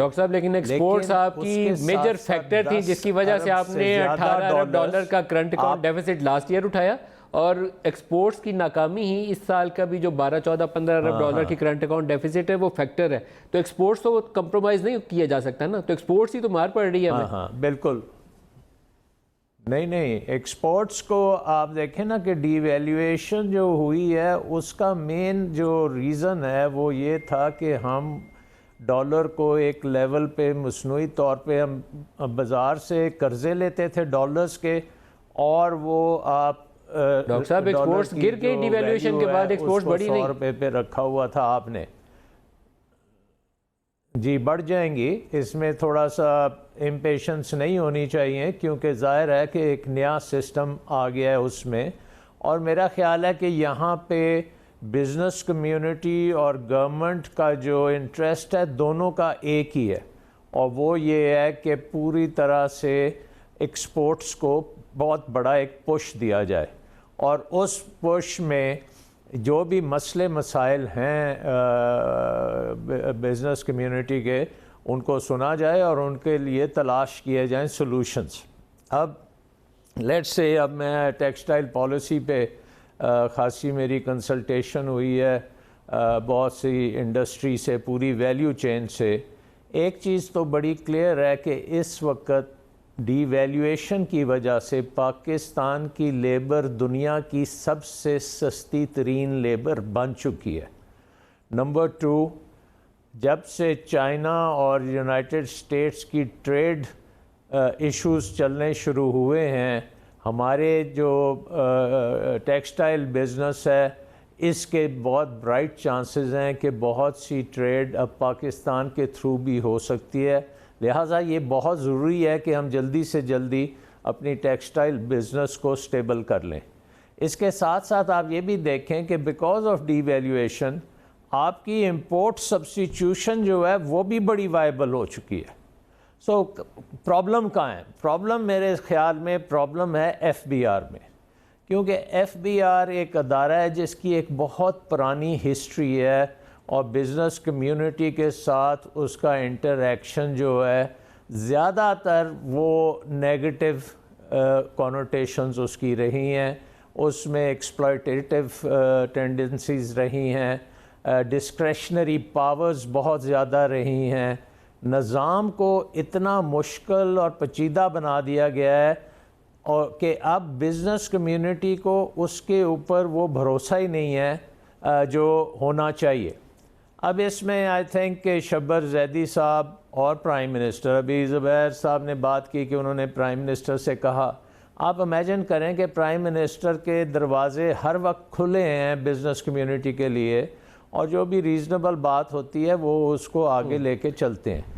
Doctor صاحب لیکن exports آپ کی میجر فیکٹر تھی جس کی وجہ سے آپ نے 18 ارب ڈالر کا current account deficit last year اٹھایا، اور ایکسپورٹس کی ناکامی ہی اس سال کا بھی جو 12 14 15 ارب ڈالر کی کرنٹ اکاؤنٹ ڈیفیسٹ ہے وہ فیکٹر ہے. تو ایکسپورٹس تو کمپرومائز نہیں کیا جا سکتا نا، تو ایکسپورٹس ہی تو مار پڑ رہی ہے ہمیں. ہاں بالکل نہیں ایکسپورٹس کو آپ دیکھیں نا کہ ڈی ویلیویشن جو ہوئی ہے اس کا مین جو ریزن ہے وہ یہ تھا کہ ہم ڈالر کو ایک لیول پہ مصنوعی طور پہ ہم بازار سے قرضے لیتے تھے ڈالرز کے، اور وہ آپ ڈاکٹر صاحب ایکسپورٹس گر گئی ڈی ویلیویشن کے بعد، ایکسپورٹس بڑی نہیں 100 روپے پہ رکھا ہوا تھا آپ نے. جی بڑھ جائیں گی، اس میں تھوڑا سا امپیشنس نہیں ہونی چاہیے کیونکہ ظاہر ہے کہ ایک نیا سسٹم آ گیا ہے اس میں، اور میرا خیال ہے کہ یہاں پہ بزنس کمیونٹی اور گورنمنٹ کا جو انٹرسٹ ہے دونوں کا ایک ہی ہے، اور وہ یہ ہے کہ پوری طرح سے ایکسپورٹس کو بہت بڑا ایک پش دیا جائے، اور اس پش میں جو بھی مسئلے مسائل ہیں بزنس کمیونٹی کے ان کو سنا جائے اور ان کے لیے تلاش کیے جائیں سلوشنز. اب لیٹس سے اب میں ٹیکسٹائل پالیسی پہ خاصی میری کنسلٹیشن ہوئی ہے بہت سی انڈسٹری سے، پوری ویلیو چین سے. ایک چیز تو بڑی کلیئر ہے کہ اس وقت ڈی ویلیویشن کی وجہ سے پاکستان کی لیبر دنیا کی سب سے سستی ترین لیبر بن چکی ہے. نمبر 2، جب سے چائنا اور یونائٹڈ اسٹیٹس کی ٹریڈ ایشوز چلنے شروع ہوئے ہیں، ہمارے جو ٹیکسٹائل بزنس ہے اس کے بہت برائٹ چانسز ہیں کہ بہت سی ٹریڈ اب پاکستان کے تھرو بھی ہو سکتی ہے. لہٰذا یہ بہت ضروری ہے کہ ہم جلدی سے جلدی اپنی ٹیکسٹائل بزنس کو سٹیبل کر لیں. اس کے ساتھ ساتھ آپ یہ بھی دیکھیں کہ بیکاز آف ڈی ویلیویشن آپ کی امپورٹ سبسٹیٹیوشن جو ہے وہ بھی بڑی وائبل ہو چکی ہے. سو پرابلم کہاں ہے؟ پرابلم میرے خیال میں پرابلم ہے ایف بی آر میں، کیونکہ ایف بی آر ایک ادارہ ہے جس کی ایک بہت پرانی ہسٹری ہے، اور بزنس کمیونٹی کے ساتھ اس کا انٹریکشن جو ہے زیادہ تر وہ نیگیٹو کونوٹیشنز اس کی رہی ہیں، اس میں ایکسپلائٹیٹیو ٹینڈنسیز رہی ہیں، ڈسکریشنری پاورز بہت زیادہ رہی ہیں. نظام کو اتنا مشکل اور پیچیدہ بنا دیا گیا ہے اور کہ اب بزنس کمیونٹی کو اس کے اوپر وہ بھروسہ ہی نہیں ہے جو ہونا چاہیے. اب اس میں آئی تھنک کہ شبر زیدی صاحب اور پرائم منسٹر، ابھی زبیر صاحب نے بات کی کہ انہوں نے پرائم منسٹر سے کہا، آپ امیجن کریں کہ پرائم منسٹر کے دروازے ہر وقت کھلے ہیں بزنس کمیونٹی کے لیے، اور جو بھی ریزنیبل بات ہوتی ہے وہ اس کو آگے لے کے چلتے ہیں.